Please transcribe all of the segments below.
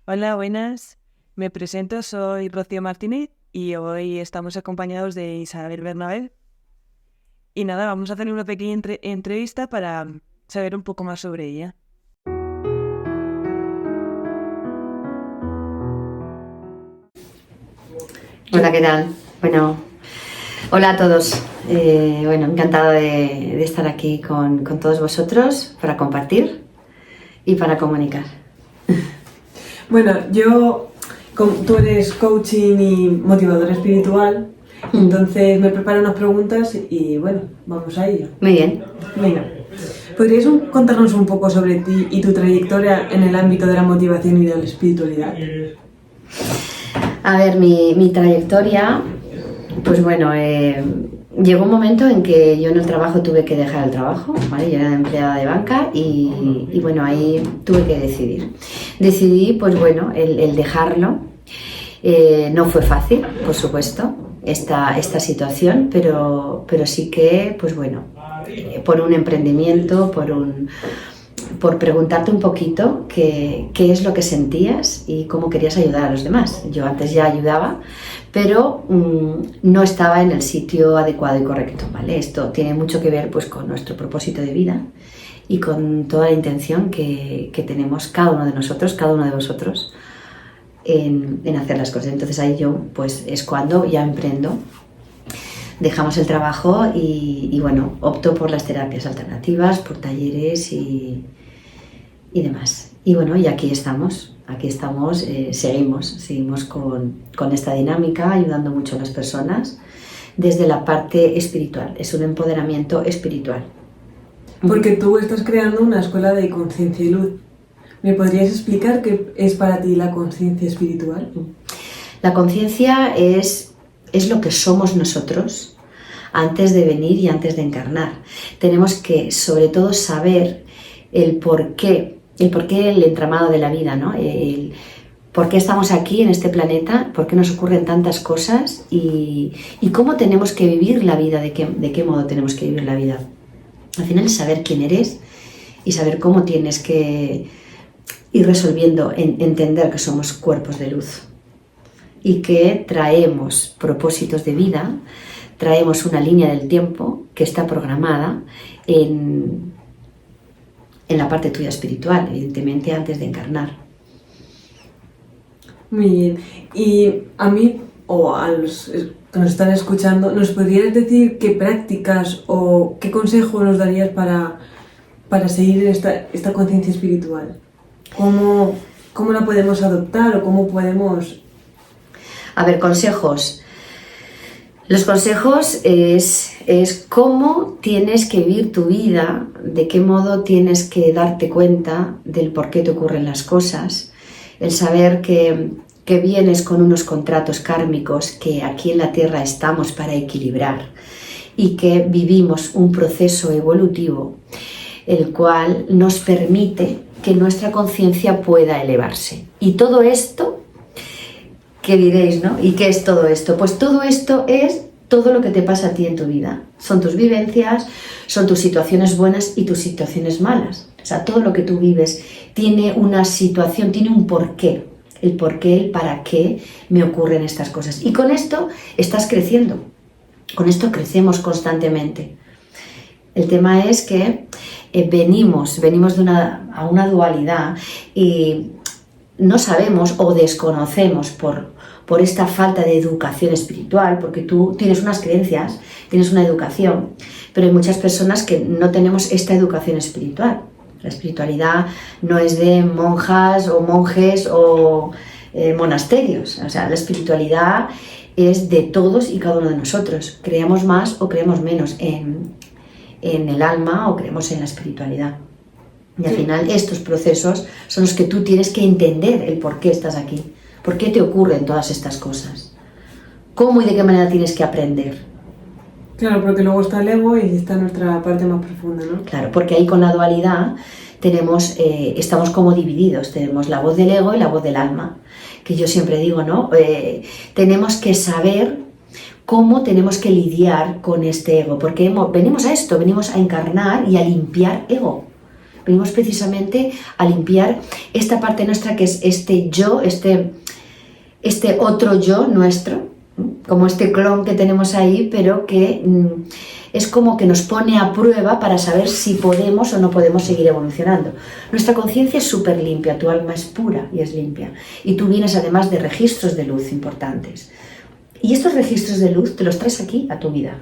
Hola, buenas. Me presento, soy Rocío Martínez y hoy estamos acompañados de Isabel Bernabé. Y nada, vamos a hacer una pequeña entrevista para saber un poco más sobre ella. Hola, ¿qué tal? Bueno, hola a todos. Encantada de estar aquí con todos vosotros para compartir y para comunicar. Bueno, tú eres coaching y motivadora espiritual, entonces me preparo unas preguntas y bueno, vamos a ello. Muy bien. Venga, ¿podrías contarnos un poco sobre ti y tu trayectoria en el ámbito de la motivación y de la espiritualidad? A ver, mi trayectoria, pues bueno, llegó un momento en que yo en el trabajo tuve que dejar el trabajo, ¿vale? Yo era empleada de banca y bueno, ahí tuve que decidir. Decidí, pues bueno, el dejarlo. No fue fácil, por supuesto, esta situación, pero sí que, pues bueno, por un emprendimiento, por preguntarte un poquito qué es lo que sentías y cómo querías ayudar a los demás. Yo antes ya ayudaba, pero no estaba en el sitio adecuado y correcto, ¿vale? Esto tiene mucho que ver pues con nuestro propósito de vida y con toda la intención que tenemos cada uno de nosotros, cada uno de vosotros, en hacer las cosas. Entonces ahí yo pues es cuando ya emprendo. Dejamos el trabajo y bueno, opto por las terapias alternativas, por talleres y demás. Y bueno, y aquí estamos, seguimos con esta dinámica, ayudando mucho a las personas desde la parte espiritual. Es un empoderamiento espiritual. Porque tú estás creando una escuela de conciencia y luz. ¿Me podrías explicar qué es para ti la conciencia espiritual? La conciencia es lo que somos nosotros antes de venir y antes de encarnar. Tenemos que, sobre todo, saber el porqué, el entramado de la vida, ¿no? El por qué estamos aquí en este planeta, por qué nos ocurren tantas cosas y cómo tenemos que vivir la vida, de qué modo tenemos que vivir la vida. Al final, saber quién eres y saber cómo tienes que ir resolviendo, entender que somos cuerpos de luz y que traemos propósitos de vida, traemos una línea del tiempo que está programada en la parte tuya espiritual, evidentemente antes de encarnar. Muy bien. Y a mí, o a los que nos están escuchando, ¿nos podrías decir qué prácticas o qué consejo nos darías para seguir esta conciencia espiritual? ¿Cómo la podemos adoptar o cómo podemos...? A ver, consejos. Los consejos es cómo tienes que vivir tu vida, de qué modo tienes que darte cuenta del por qué te ocurren las cosas, el saber que vienes con unos contratos kármicos que aquí en la Tierra estamos para equilibrar y que vivimos un proceso evolutivo el cual nos permite que nuestra conciencia pueda elevarse. Y todo esto, ¿qué diréis, no? ¿Y qué es todo esto? Pues todo esto es todo lo que te pasa a ti en tu vida. Son tus vivencias, son tus situaciones buenas y tus situaciones malas. O sea, todo lo que tú vives tiene una situación, tiene un porqué. El porqué, el para qué me ocurren estas cosas. Y con esto estás creciendo. Con esto crecemos constantemente. El tema es que venimos a una dualidad y no sabemos o desconocemos por esta falta de educación espiritual, porque tú tienes unas creencias, tienes una educación, pero hay muchas personas que no tenemos esta educación espiritual. La espiritualidad no es de monjas o monjes o monasterios, o sea, la espiritualidad es de todos y cada uno de nosotros. Creemos más o creemos menos en el alma o creemos en la espiritualidad. Y al final estos procesos son los que tú tienes que entender el por qué estás aquí, por qué te ocurren todas estas cosas, cómo y de qué manera tienes que aprender. Claro, porque luego está el ego y está nuestra parte más profunda, ¿no? Claro, porque ahí con la dualidad estamos como divididos, tenemos la voz del ego y la voz del alma, que yo siempre digo, ¿no? Tenemos que saber cómo tenemos que lidiar con este ego, porque venimos a esto, venimos a encarnar y a limpiar ego. Venimos precisamente a limpiar esta parte nuestra que es este yo, este otro yo nuestro, como este clon que tenemos ahí, pero que es como que nos pone a prueba para saber si podemos o no podemos seguir evolucionando. Nuestra conciencia es súper limpia, tu alma es pura y es limpia. Y tú vienes además de registros de luz importantes. Y estos registros de luz te los traes aquí, a tu vida.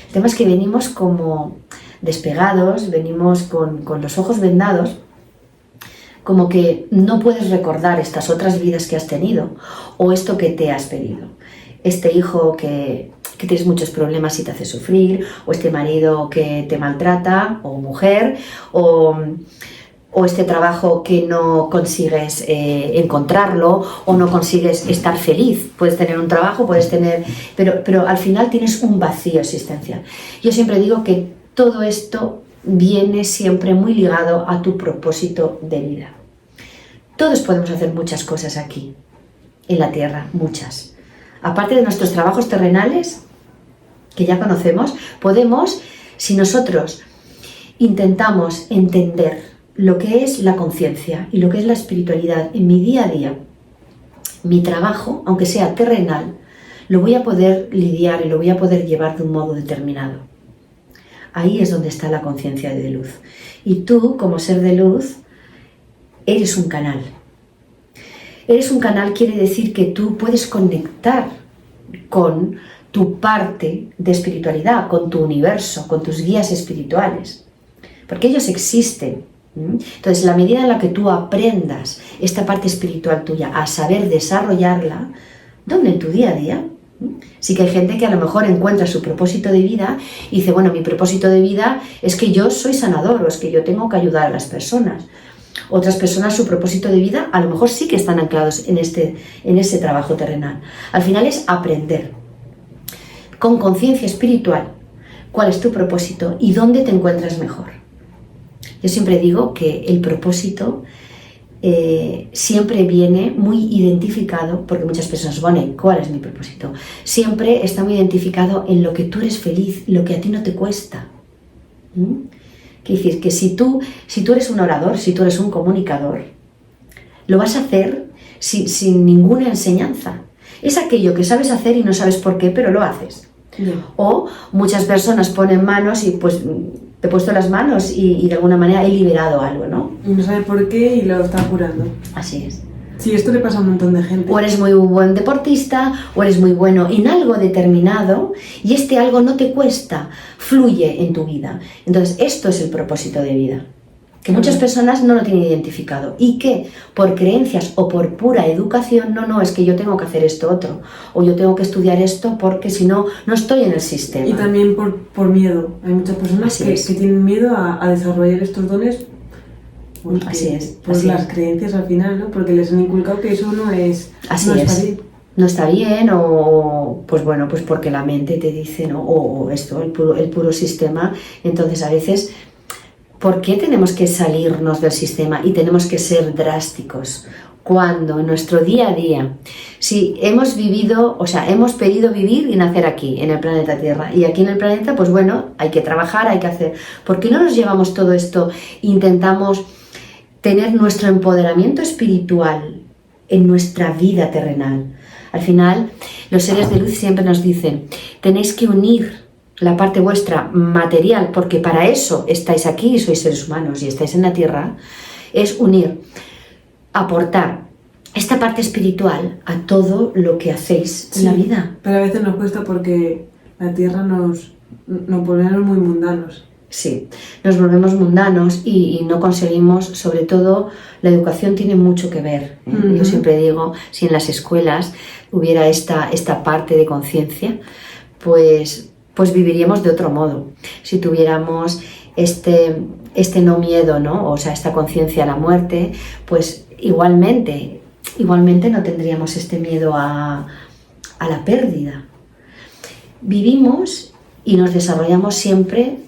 El tema es que venimos como despegados, venimos con los ojos vendados, como que no puedes recordar estas otras vidas que has tenido o esto que te has pedido. Este hijo que tienes muchos problemas y te hace sufrir, o este marido que te maltrata, o mujer, o este trabajo que no consigues encontrarlo, o no consigues estar feliz. Puedes tener un trabajo, puedes tener... Pero al final tienes un vacío existencial. Yo siempre digo que todo esto viene siempre muy ligado a tu propósito de vida. Todos podemos hacer muchas cosas aquí, en la Tierra, muchas. Aparte de nuestros trabajos terrenales, que ya conocemos, podemos, si nosotros intentamos entender lo que es la conciencia y lo que es la espiritualidad en mi día a día, mi trabajo, aunque sea terrenal, lo voy a poder lidiar y lo voy a poder llevar de un modo determinado. Ahí es donde está la conciencia de luz. Y tú, como ser de luz, eres un canal. Eres un canal quiere decir que tú puedes conectar con tu parte de espiritualidad, con tu universo, con tus guías espirituales, porque ellos existen. Entonces, la medida en la que tú aprendas esta parte espiritual tuya a saber desarrollarla, ¿dónde? En tu día a día. Sí que hay gente que a lo mejor encuentra su propósito de vida y dice, bueno, mi propósito de vida es que yo soy sanador o es que yo tengo que ayudar a las personas. Otras personas, su propósito de vida, a lo mejor sí que están anclados en ese trabajo terrenal. Al final es aprender con conciencia espiritual cuál es tu propósito y dónde te encuentras mejor. Yo siempre digo que el propósito siempre viene muy identificado, porque muchas personas ponen, ¿cuál es mi propósito? Siempre está muy identificado en lo que tú eres feliz, lo que a ti no te cuesta. Quiere decir que si tú eres un orador, si tú eres un comunicador, lo vas a hacer sin ninguna enseñanza. Es aquello que sabes hacer y no sabes por qué, pero lo haces. Bien. O muchas personas ponen manos y pues te he puesto las manos y de alguna manera he liberado algo, ¿no? Y no sabe por qué y lo está curando. Así es. Sí, esto le pasa a un montón de gente. O eres muy buen deportista, o eres muy bueno en algo determinado y este algo no te cuesta, fluye en tu vida. Entonces, esto es el propósito de vida, que muchas personas no lo tienen identificado y que por creencias o por pura educación, no, es que yo tengo que hacer esto otro, o yo tengo que estudiar esto porque si no, no estoy en el sistema. Y también por miedo. Hay muchas personas que tienen miedo a desarrollar estos dones. Porque, así es. Por así las es. creencias al final, ¿no? Porque les han inculcado que eso no es. Así no es. está bien. No está bien, o pues bueno, pues porque la mente te dice, ¿no? O esto, el puro sistema. Entonces a veces, ¿por qué tenemos que salirnos del sistema y tenemos que ser drásticos? Cuando en nuestro día a día, si hemos vivido, o sea, hemos pedido vivir y nacer aquí, en el planeta Tierra, y aquí en el planeta, pues bueno, hay que trabajar, hay que hacer. ¿Por qué no nos llevamos todo esto e intentamos tener nuestro empoderamiento espiritual en nuestra vida terrenal? Al final, los seres de luz siempre nos dicen, tenéis que unir la parte vuestra material, porque para eso estáis aquí, sois seres humanos y estáis en la Tierra, es unir, aportar esta parte espiritual a todo lo que hacéis en la vida. Pero a veces nos cuesta porque la Tierra nos ponemos muy mundanos. Sí, nos volvemos mundanos y no conseguimos, sobre todo, la educación tiene mucho que ver. Yo siempre digo, si en las escuelas hubiera esta parte de conciencia, pues viviríamos de otro modo. Si tuviéramos este no miedo, ¿no? O sea, esta conciencia a la muerte, pues igualmente no tendríamos este miedo a la pérdida. Vivimos y nos desarrollamos siempre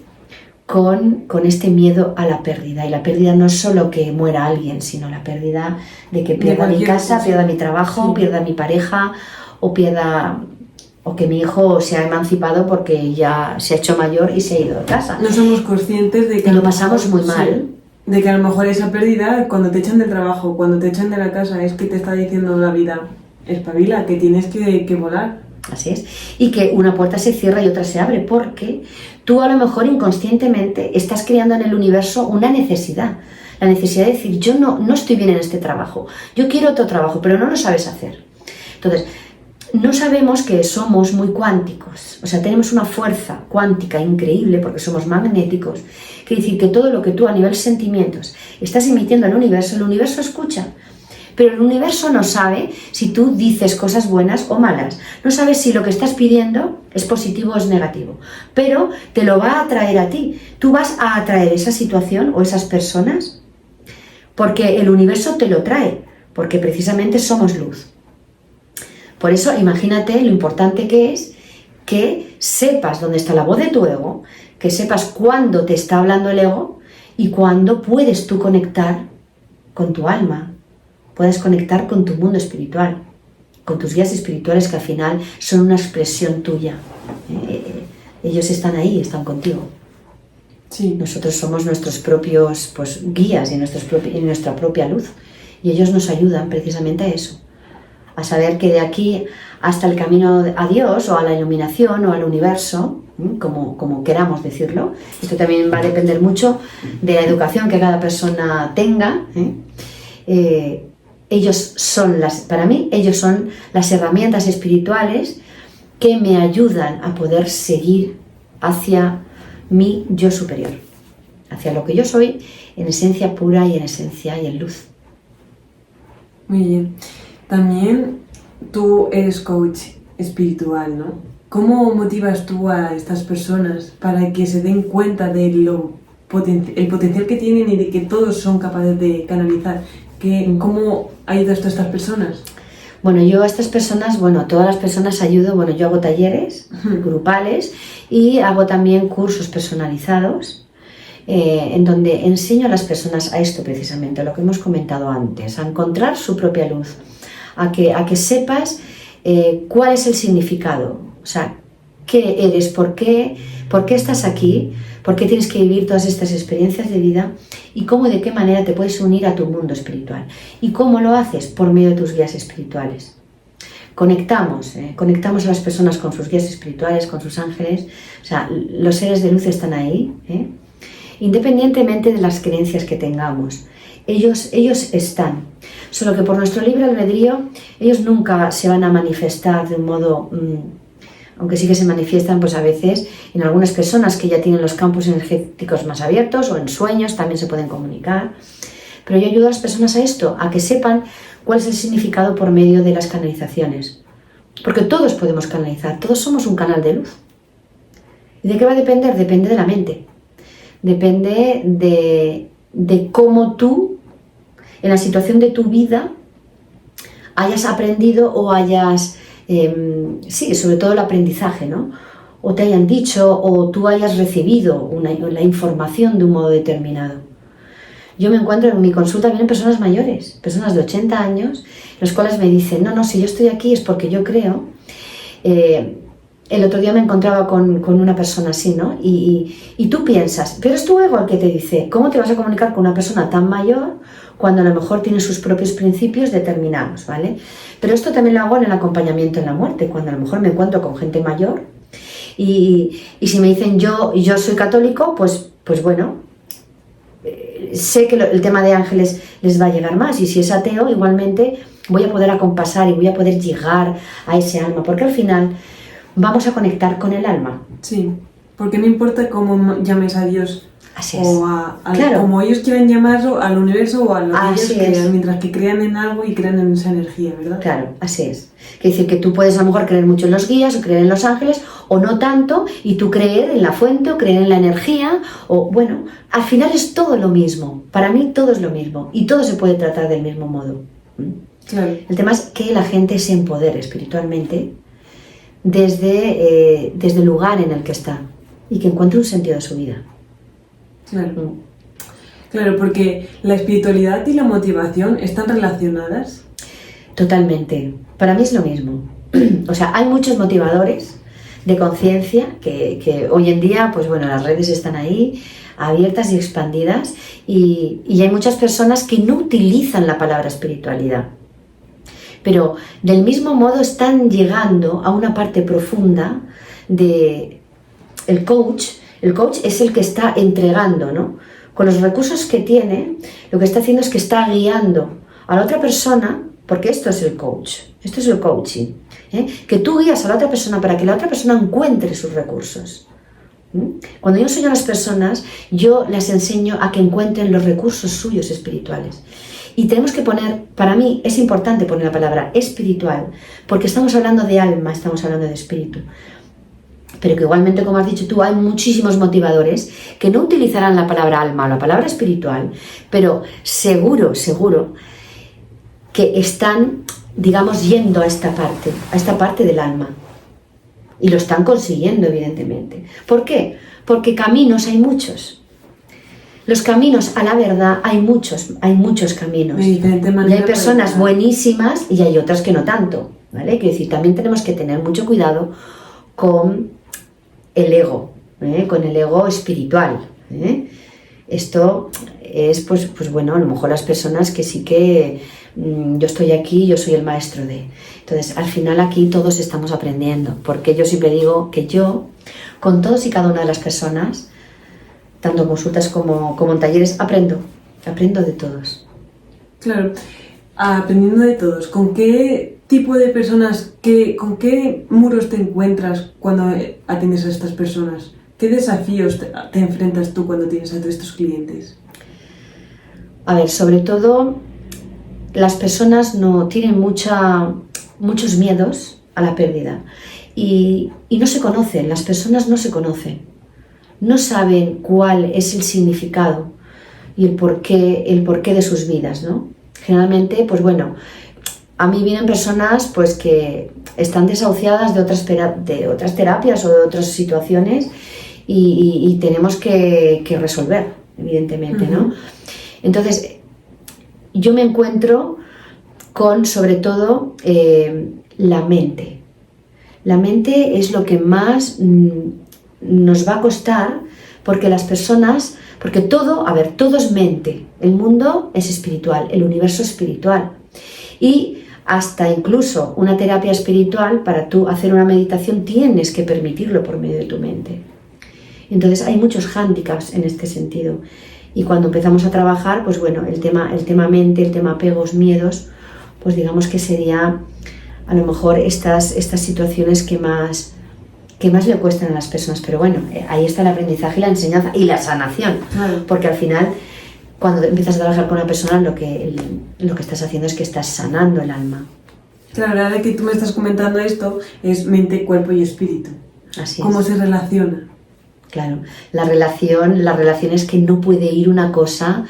con este miedo a la pérdida. Y la pérdida no es solo que muera alguien, sino la pérdida de que pierda mi casa, pierda mi trabajo, pierda mi pareja, o que mi hijo se ha emancipado porque ya se ha hecho mayor y se ha ido de casa. No somos conscientes de que... Y lo pasamos muy mal. de que a lo mejor esa pérdida, cuando te echan del trabajo, cuando te echan de la casa, es que te está diciendo la vida, espabila, que tienes que volar. Así es. Y que una puerta se cierra y otra se abre, porque tú a lo mejor inconscientemente estás creando en el universo una necesidad. La necesidad de decir, yo no estoy bien en este trabajo, yo quiero otro trabajo, pero no lo sabes hacer. Entonces, no sabemos que somos muy cuánticos, o sea, tenemos una fuerza cuántica increíble porque somos magnéticos. Quiere decir que todo lo que tú a nivel sentimientos estás emitiendo al universo, el universo escucha. Pero el universo no sabe si tú dices cosas buenas o malas. No sabe si lo que estás pidiendo es positivo o es negativo. Pero te lo va a atraer a ti. Tú vas a atraer esa situación o esas personas porque el universo te lo trae. Porque precisamente somos luz. Por eso imagínate lo importante que es que sepas dónde está la voz de tu ego, que sepas cuándo te está hablando el ego y cuándo puedes tú conectar con tu alma. Puedes conectar con tu mundo espiritual, con tus guías espirituales que al final son una expresión tuya. Ellos están ahí, están contigo. Sí. Nosotros somos nuestros propios guías y nuestra propia luz. Y ellos nos ayudan precisamente a eso, a saber que de aquí hasta el camino a Dios o a la iluminación o al universo, como queramos decirlo, esto también va a depender mucho de la educación que cada persona tenga, para mí, ellos son las herramientas espirituales que me ayudan a poder seguir hacia mi yo superior, hacia lo que yo soy en esencia pura y en esencia y en luz. Muy bien. También tú eres coach espiritual, ¿no? ¿Cómo motivas tú a estas personas para que se den cuenta de el potencial que tienen y de que todos son capaces de canalizar? ¿Cómo ayudas tú a estas personas? Bueno, yo a estas personas, todas las personas ayudo, yo hago talleres grupales y hago también cursos personalizados en donde enseño a las personas a esto precisamente, lo que hemos comentado antes, a encontrar su propia luz, a que sepas cuál es el significado, o sea, qué eres, por qué estás aquí, por qué tienes que vivir todas estas experiencias de vida y cómo y de qué manera te puedes unir a tu mundo espiritual. ¿Y cómo lo haces? Por medio de tus guías espirituales. Conectamos a las personas con sus guías espirituales, con sus ángeles, o sea, los seres de luz están ahí, independientemente de las creencias que tengamos. Ellos están, solo que por nuestro libre albedrío, ellos nunca se van a manifestar de un modo... aunque sí que se manifiestan pues a veces en algunas personas que ya tienen los campos energéticos más abiertos o en sueños también se pueden comunicar. Pero yo ayudo a las personas a esto, a que sepan cuál es el significado por medio de las canalizaciones. Porque todos podemos canalizar, todos somos un canal de luz. ¿Y de qué va a depender? Depende de la mente. Depende de cómo tú, en la situación de tu vida, hayas aprendido o hayas... sobre todo el aprendizaje, ¿no? O te hayan dicho o tú hayas recibido la información de un modo determinado. Yo me encuentro en mi consulta, vienen personas mayores, personas de 80 años, los cuales me dicen, no, si yo estoy aquí es porque yo creo. El otro día me encontraba con una persona así, ¿no? Y tú piensas, pero es tu ego el que te dice, ¿cómo te vas a comunicar con una persona tan mayor cuando a lo mejor tiene sus propios principios determinados, ¿vale? Pero esto también lo hago en el acompañamiento en la muerte, cuando a lo mejor me encuentro con gente mayor y si me dicen yo soy católico, pues bueno, sé que el tema de ángeles les va a llegar más y si es ateo igualmente voy a poder acompasar y voy a poder llegar a ese alma, porque al final vamos a conectar con el alma. Sí, porque no importa cómo llames a Dios. Así es. O claro. Como ellos quieran llamarlo, al universo o a lo que ellos crean, mientras que crean en algo y crean en esa energía, ¿verdad? Claro, así es. Quiere decir que tú puedes a lo mejor creer mucho en los guías o creer en los ángeles o no tanto y tú creer en la fuente o creer en la energía o bueno, al final es todo lo mismo. Para mí todo es lo mismo y todo se puede tratar del mismo modo. Claro. El tema es que la gente se empodere espiritualmente desde el lugar en el que está y que encuentre un sentido de su vida. Claro. Claro, porque la espiritualidad y la motivación están relacionadas. Totalmente. Para mí es lo mismo. O sea, hay muchos motivadores de conciencia que hoy en día, pues bueno, las redes están ahí. abiertas y expandidas, y hay muchas personas que no utilizan la palabra espiritualidad. Pero del mismo modo están llegando a una parte profunda de el coach. El coach es el que está entregando, ¿no? Con los recursos que tiene, lo que está haciendo es que está guiando a la otra persona, porque esto es el coach, esto es el coaching, ¿eh? Que tú guías a la otra persona para que la otra persona encuentre sus recursos. Cuando yo enseño a las personas, yo las enseño a que encuentren los recursos suyos espirituales. Y tenemos que poner, para mí es importante poner la palabra espiritual, porque estamos hablando de alma, estamos hablando de espíritu. Pero que igualmente, como has dicho tú, hay muchísimos motivadores que no utilizarán la palabra alma o la palabra espiritual, pero seguro que están, digamos, yendo a esta parte del alma. Y lo están consiguiendo, evidentemente. ¿Por qué? Porque caminos hay muchos. Los caminos a la verdad hay muchos caminos. Y hay personas buenísimas y hay otras que no tanto, ¿vale? Quiero decir, también tenemos que tener mucho cuidado con el ego, con el ego espiritual. Esto es, pues bueno, a lo mejor las personas que sí que yo estoy aquí, yo soy el maestro de... Entonces, al final aquí todos estamos aprendiendo, porque yo siempre digo que yo, con todos y cada una de las personas, tanto en consultas como en talleres, aprendo de todos. Claro, aprendiendo de todos. ¿Con qué tipo de personas, con qué muros te encuentras cuando atiendes a estas personas? ¿Qué desafíos te enfrentas tú cuando tienes a todos estos clientes? A ver, sobre todo, las personas no tienen muchos miedos a la pérdida y no se conocen, las personas no se conocen. No saben cuál es el significado y el porqué de sus vidas, ¿no? Generalmente, pues bueno, a mí vienen personas pues que están desahuciadas de otras terapias o de otras situaciones y tenemos que resolver, evidentemente, ¿no? Entonces, yo me encuentro con, sobre todo, la mente. La mente es lo que más nos va a costar, porque las personas, porque todo es mente, el mundo es espiritual, el universo es espiritual, y hasta incluso una terapia espiritual, para tú hacer una meditación tienes que permitirlo por medio de tu mente. Entonces hay muchos hándicaps en este sentido, y cuando empezamos a trabajar, pues bueno, el tema mente, el tema apegos, miedos, pues digamos que sería a lo mejor estas situaciones que más le cuestan a las personas. Pero bueno, ahí está el aprendizaje y la enseñanza y la sanación. Claro. Porque al final, cuando empiezas a trabajar con una persona, lo que estás haciendo es que estás sanando el alma. Claro, ahora que tú me estás comentando esto, es mente, cuerpo y espíritu. Así es. ¿Cómo se relaciona? Claro, la relación es que no puede ir una cosa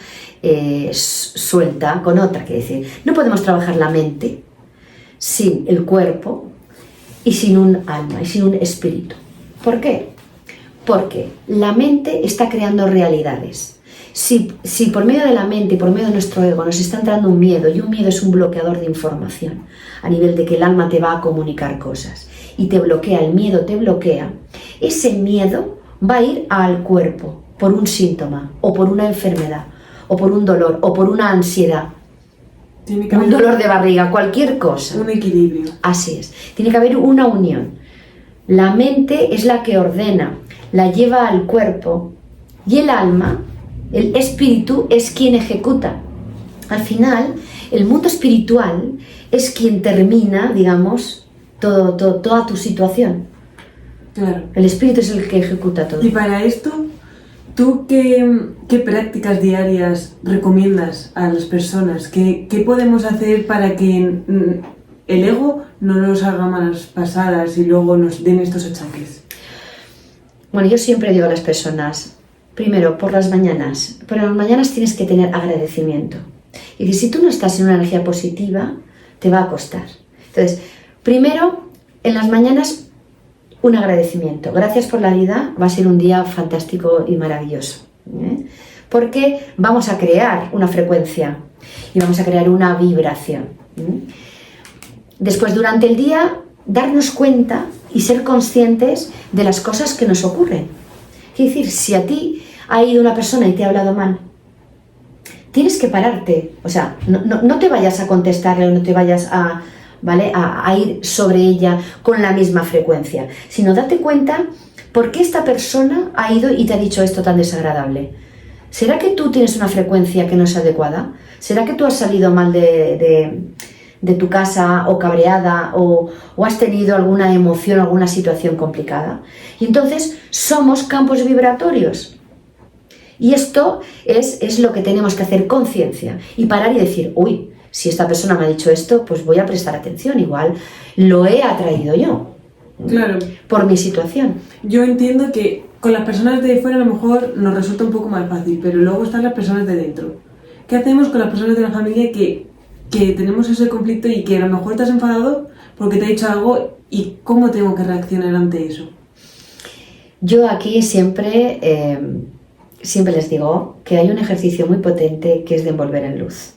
suelta con otra. Quiere decir, no podemos trabajar la mente sin el cuerpo y sin un alma y sin un espíritu. ¿Por qué? Porque la mente está creando realidades. Si por medio de la mente y por medio de nuestro ego nos está entrando un miedo, y un miedo es un bloqueador de información, a nivel de que el alma te va a comunicar cosas y te bloquea, el miedo te bloquea, ese miedo va a ir al cuerpo por un síntoma o por una enfermedad o por un dolor o por una ansiedad, un dolor de barriga, cualquier cosa. Un equilibrio. Así es, tiene que haber una unión. La mente es la que ordena, la lleva al cuerpo, y el alma, el espíritu, es quien ejecuta. Al final, el mundo espiritual es quien termina, digamos, toda tu situación. Claro. El espíritu es el que ejecuta todo. Y para esto, ¿tú qué prácticas diarias recomiendas a las personas? ¿Qué podemos hacer para que el ego no nos haga malas pasadas y luego nos den estos achaques? Bueno, yo siempre digo a las personas, primero, por las mañanas tienes que tener agradecimiento. Y que si tú no estás en una energía positiva, te va a costar. Entonces, primero, en las mañanas, un agradecimiento. Gracias por la vida, va a ser un día fantástico y maravilloso. Porque vamos a crear una frecuencia y vamos a crear una vibración. Después, durante el día, darnos cuenta y ser conscientes de las cosas que nos ocurren. Es decir, si a ti ha ido una persona y te ha hablado mal, tienes que pararte, o sea, no te vayas a contestarle o no te vayas a, ¿vale?, a ir sobre ella con la misma frecuencia, sino date cuenta por qué esta persona ha ido y te ha dicho esto tan desagradable. ¿Será que tú tienes una frecuencia que no es adecuada? ¿Será que tú has salido mal de tu casa o cabreada o has tenido alguna emoción, alguna situación complicada? Y entonces somos campos vibratorios. Y esto es lo que tenemos que hacer conciencia y parar y decir, uy, si esta persona me ha dicho esto, pues voy a prestar atención, igual lo he atraído yo. Claro. Por mi situación. Yo entiendo que con las personas de fuera a lo mejor nos resulta un poco más fácil, pero luego están las personas de dentro. ¿Qué hacemos con las personas de la familia que tenemos ese conflicto y que a lo mejor estás enfadado porque te ha dicho algo y cómo tengo que reaccionar ante eso? Yo aquí siempre les digo que hay un ejercicio muy potente que es de envolver en luz.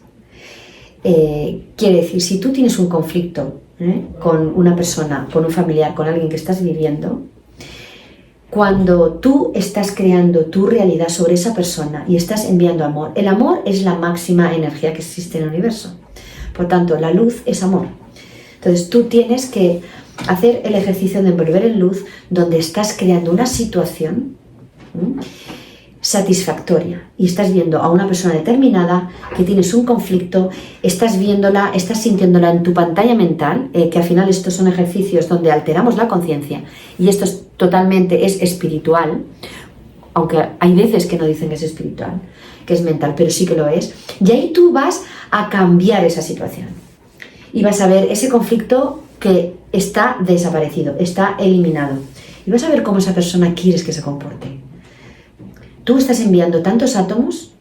Quiere decir, si tú tienes un conflicto con una persona, con un familiar, con alguien que estás viviendo, cuando tú estás creando tu realidad sobre esa persona y estás enviando amor, el amor es la máxima energía que existe en el universo. Por tanto, la luz es amor. Entonces tú tienes que hacer el ejercicio de envolver en luz donde estás creando una situación satisfactoria y estás viendo a una persona determinada que tienes un conflicto, estás viéndola, estás sintiéndola en tu pantalla mental, que al final estos son ejercicios donde alteramos la conciencia y esto totalmente es espiritual, aunque hay veces que no dicen que es espiritual, que es mental, pero sí que lo es, y ahí tú vas a cambiar esa situación y vas a ver ese conflicto que está desaparecido, está eliminado y vas a ver cómo esa persona quieres que se comporte. Tú estás enviando tantos átomos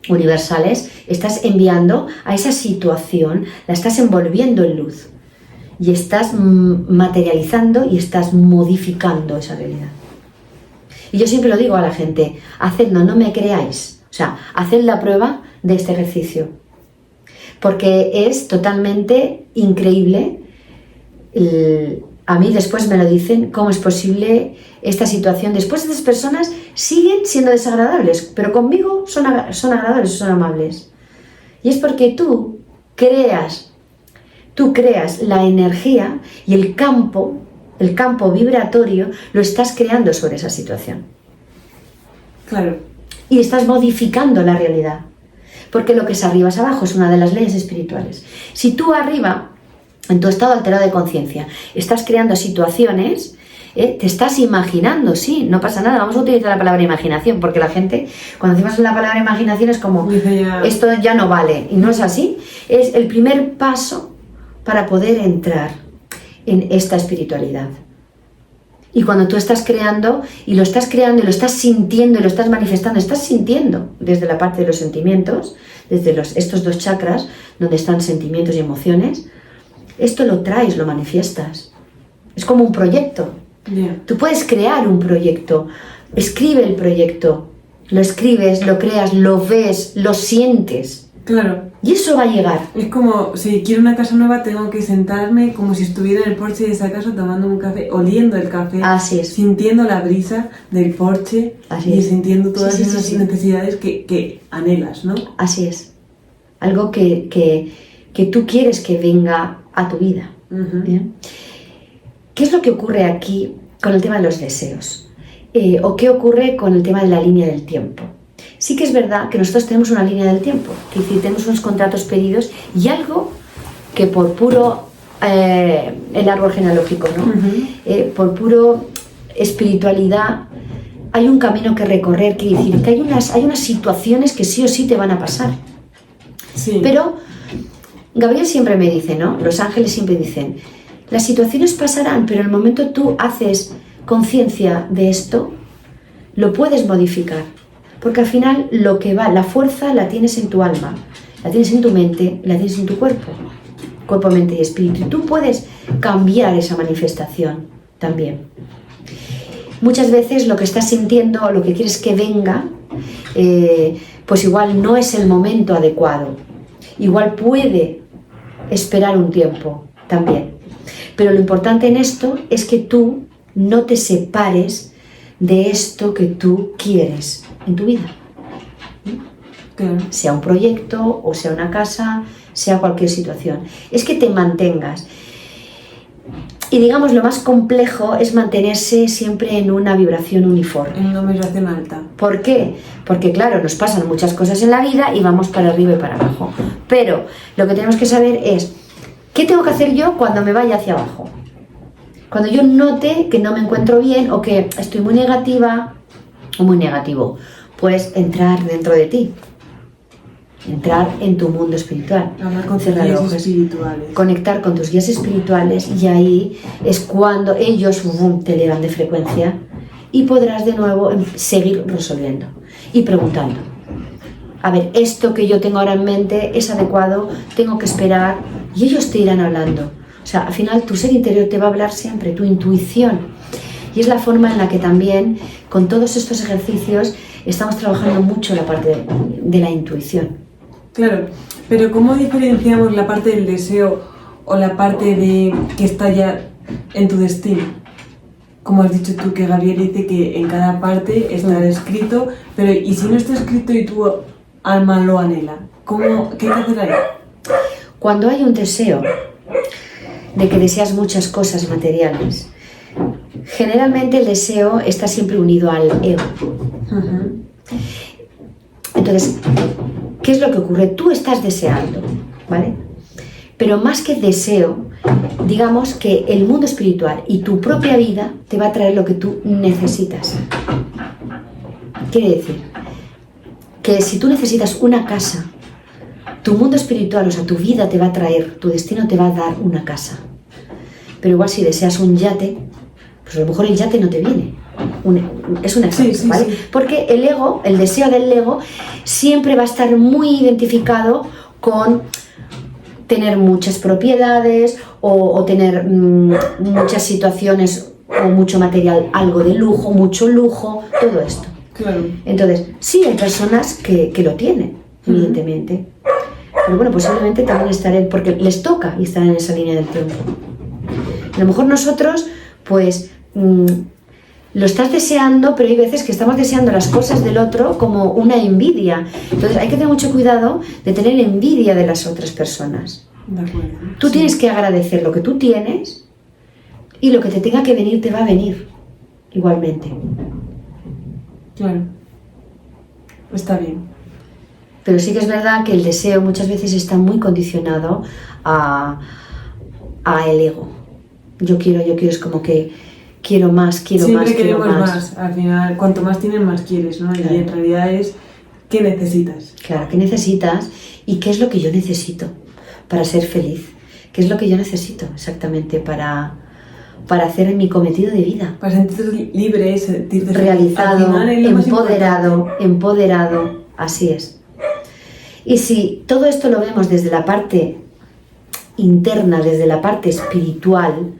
universales, estás enviando a esa situación, la estás envolviendo en luz y estás materializando y estás modificando esa realidad. Y yo siempre lo digo a la gente, hacedlo, no me creáis, o sea, haced la prueba de este ejercicio, porque es totalmente increíble. A mí después me lo dicen, ¿cómo es posible esta situación? Después estas personas siguen siendo desagradables, pero conmigo son agradables, son amables. Y es porque tú creas la energía y el campo vibratorio lo estás creando sobre esa situación. Claro. Y estás modificando la realidad. Porque lo que es arriba es abajo, es una de las leyes espirituales. Si tú arriba, en tu estado alterado de conciencia, estás creando situaciones, te estás imaginando, sí, no pasa nada, vamos a utilizar la palabra imaginación, porque la gente, cuando decimos la palabra imaginación es como, esto ya no vale, y no es así, es el primer paso para poder entrar en esta espiritualidad. Y cuando tú estás creando, y lo estás sintiendo, y lo estás manifestando, estás sintiendo desde la parte de los sentimientos, desde estos dos chakras, donde están sentimientos y emociones, esto lo traes, lo manifiestas. Es como un proyecto. Yeah. Tú puedes crear un proyecto, escribe el proyecto, lo escribes, lo creas, lo ves, lo sientes. Claro. Y eso va a llegar. Es como, si quiero una casa nueva, tengo que sentarme como si estuviera en el porche de esa casa tomando un café, oliendo el café, Así es. sintiendo la brisa del porche. Así y es. sintiendo todas esas Sí. necesidades que anhelas, ¿no? Así es. Algo que tú quieres que venga a tu vida. Uh-huh. ¿Bien? ¿Qué es lo que ocurre aquí con el tema de los deseos? ¿O qué ocurre con el tema de la línea del tiempo? Sí que es verdad que nosotros tenemos una línea del tiempo, que es decir, tenemos unos contratos pedidos y algo que por puro el árbol genealógico, ¿no? Uh-huh. Por puro espiritualidad, hay un camino que recorrer, que decir que hay unas situaciones que sí o sí te van a pasar. Sí. Pero Gabriel siempre me dice, ¿no? Los ángeles siempre dicen, las situaciones pasarán, pero en el momento tú haces conciencia de esto, lo puedes modificar. Porque al final lo que va, la fuerza la tienes en tu alma, la tienes en tu mente, la tienes en tu cuerpo, mente y espíritu. Y tú puedes cambiar esa manifestación también. Muchas veces lo que estás sintiendo o lo que quieres que venga, pues igual no es el momento adecuado. Igual puede esperar un tiempo también. Pero lo importante en esto es que tú no te separes de esto que tú quieres. en tu vida. Claro. Sea un proyecto o sea una casa, sea cualquier situación. Es que te mantengas. Y digamos, lo más complejo es mantenerse siempre en una vibración uniforme. En una vibración alta. ¿Por qué? Porque claro, nos pasan muchas cosas en la vida y vamos para arriba y para abajo. Pero lo que tenemos que saber es, ¿qué tengo que hacer yo cuando me vaya hacia abajo? Cuando yo note que no me encuentro bien o que estoy muy negativa o muy negativo, pues entrar dentro de ti. Entrar en tu mundo espiritual. Hablar con tus Cerrar guías ojos. espirituales. Conectar con tus guías espirituales y ahí es cuando ellos te elevan de frecuencia y podrás de nuevo seguir resolviendo y preguntando. A ver, esto que yo tengo ahora en mente es adecuado, tengo que esperar y ellos te irán hablando. O sea, al final tu ser interior te va a hablar siempre, tu intuición. Y es la forma en la que también con todos estos ejercicios estamos trabajando mucho la parte de la intuición. Claro, pero ¿cómo diferenciamos la parte del deseo o la parte de que está ya en tu destino? Como has dicho tú, que Gabriel dice que en cada parte está escrito, pero ¿y si no está escrito y tu alma lo anhela? ¿Qué hay que hacer ahí? Cuando hay un deseo de que deseas muchas cosas materiales, generalmente el deseo está siempre unido al ego. Uh-huh. Entonces, ¿qué es lo que ocurre? Tú estás deseando, ¿vale? Pero más que deseo, digamos que el mundo espiritual y tu propia vida te va a traer lo que tú necesitas. Quiere decir que si tú necesitas una casa, tu mundo espiritual, o sea, tu vida te va a traer, tu destino te va a dar una casa. Pero igual si deseas un yate, pues a lo mejor el yate no te viene. Es un ejemplo, sí, ¿vale? Sí. Porque el ego, el deseo del ego, siempre va a estar muy identificado con tener muchas propiedades o tener muchas situaciones o mucho material, algo de lujo, mucho lujo, todo esto. Claro. Entonces, sí hay personas que lo tienen, evidentemente. Pero bueno, posiblemente también estarán, porque les toca y están en esa línea del tiempo. A lo mejor nosotros, pues, lo estás deseando, pero hay veces que estamos deseando las cosas del otro como una envidia. Entonces hay que tener mucho cuidado de tener envidia de las otras personas. De acuerdo. Tú tienes que agradecer lo que tú tienes y lo que te tenga que venir te va a venir igualmente. Claro. Está bien. Pero sí que es verdad que el deseo muchas veces está muy condicionado a el ego. Yo quiero, es como que quiero más, quiero Siempre más, quiero queremos más. Al final, cuanto más tienes, más quieres, ¿no? Claro. Y en realidad es ¿qué necesitas? Claro, ¿qué necesitas? ¿Y qué es lo que yo necesito para ser feliz? ¿Qué es lo que yo necesito exactamente para hacer mi cometido de vida? Para sentirte libre, sentirte Realizado, al final es lo más importante. empoderado, así es. Y si todo esto lo vemos desde la parte interna, desde la parte espiritual,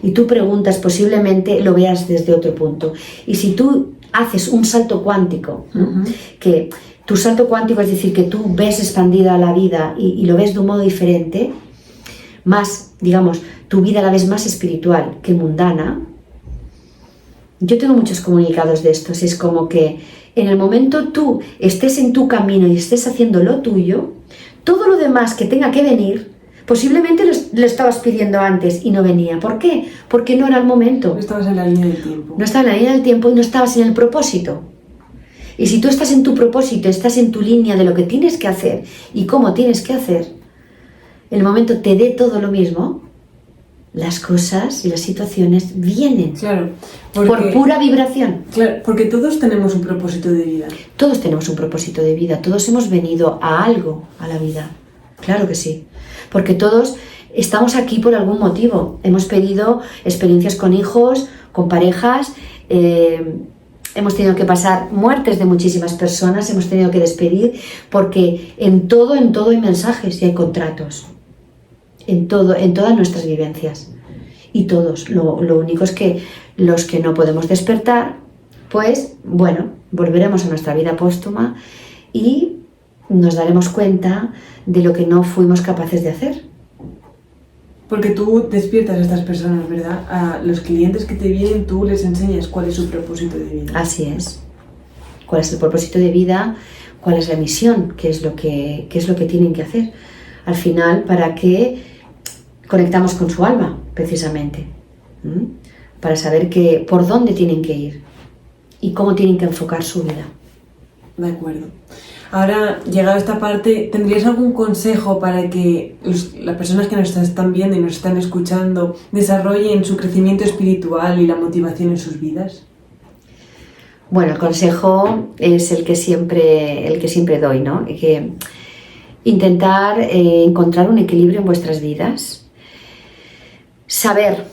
y tú preguntas, posiblemente lo veas desde otro punto. Y si tú haces un salto cuántico, ¿no? Que tu salto cuántico es decir, que tú ves expandida la vida y lo ves de un modo diferente, más, digamos, tu vida la ves más espiritual que mundana. Yo tengo muchos comunicados de estos, es como que en el momento tú estés en tu camino y estés haciendo lo tuyo, todo lo demás que tenga que venir, posiblemente lo estabas pidiendo antes y no venía. ¿Por qué? Porque no era el momento. No estabas en la línea del tiempo. No estabas en la línea del tiempo y no estabas en el propósito. Y si tú estás en tu propósito, estás en tu línea de lo que tienes que hacer y cómo tienes que hacer, en el momento te dé todo lo mismo, las cosas y las situaciones vienen. Claro. Por pura vibración. Claro, porque todos tenemos un propósito de vida. Todos tenemos un propósito de vida, todos hemos venido a algo, a la vida. Claro que sí. Porque todos estamos aquí por algún motivo. Hemos pedido experiencias con hijos, con parejas, hemos tenido que pasar muertes de muchísimas personas, hemos tenido que despedir, porque en todo hay mensajes y hay contratos. En todas nuestras vivencias. Y todos. Lo único es que los que no podemos despertar, pues, bueno, volveremos a nuestra vida póstuma y nos daremos cuenta de lo que no fuimos capaces de hacer. Porque tú despiertas a estas personas, ¿verdad? A los clientes que te vienen, tú les enseñas cuál es su propósito de vida. Así es. cuál es el propósito de vida, cuál es la misión, qué es lo que tienen que hacer. Al final, ¿para qué conectamos con su alma, precisamente? Para saber por dónde tienen que ir y cómo tienen que enfocar su vida. De acuerdo. Ahora, llegado a esta parte, ¿tendrías algún consejo para que las personas que nos están viendo y nos están escuchando desarrollen su crecimiento espiritual y la motivación en sus vidas? Bueno, el consejo es el que siempre doy, ¿no? Que intentar encontrar un equilibrio en vuestras vidas, saber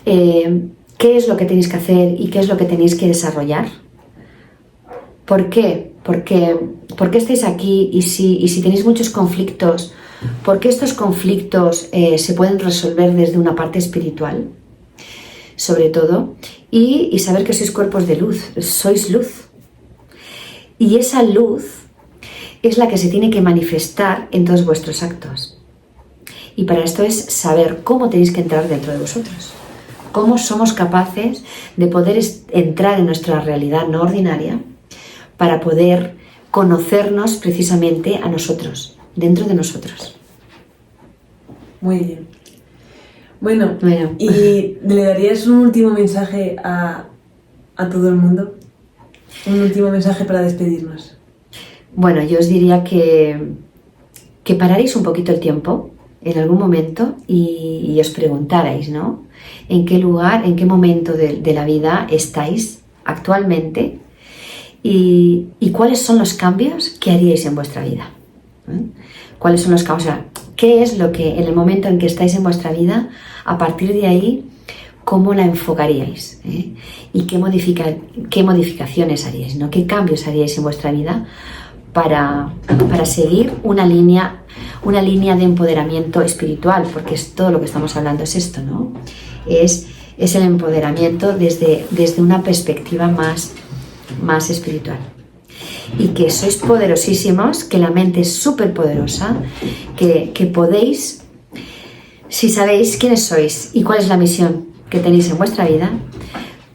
qué es lo que tenéis que hacer y qué es lo que tenéis que desarrollar. ¿Por qué? ¿Por qué estáis aquí? Y si tenéis muchos conflictos, ¿por qué estos conflictos se pueden resolver desde una parte espiritual? Sobre todo, y saber que sois cuerpos de luz, sois luz. Y esa luz es la que se tiene que manifestar en todos vuestros actos. Y para esto es saber cómo tenéis que entrar dentro de vosotros. Cómo somos capaces de poder entrar en nuestra realidad no ordinaria para poder conocernos precisamente a nosotros, dentro de nosotros. Muy bien. Bueno, ¿y le darías un último mensaje a todo el mundo? Un último mensaje para despedirnos. Bueno, yo os diría que pararais un poquito el tiempo en algún momento y os preguntarais, ¿no? ¿En qué lugar, en qué momento de la vida estáis actualmente? ¿Y cuáles son los cambios que haríais en vuestra vida? ¿Cuáles son los cambios? O sea, ¿qué es lo que en el momento en que estáis en vuestra vida, a partir de ahí, cómo la enfocaríais? ¿Y qué modificaciones haríais? ¿No? ¿Qué cambios haríais en vuestra vida para seguir una línea de empoderamiento espiritual? Porque es todo lo que estamos hablando, es esto, ¿no? Es el empoderamiento desde una perspectiva más espiritual. Y que sois poderosísimos, que la mente es súper poderosa, que podéis, si sabéis quiénes sois y cuál es la misión que tenéis en vuestra vida,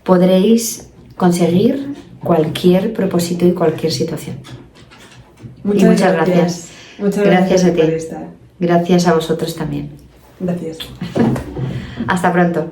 podréis conseguir cualquier propósito y cualquier situación. Muchas gracias. Muchas gracias a ti. por estar. Gracias a vosotros también. Gracias. Hasta pronto.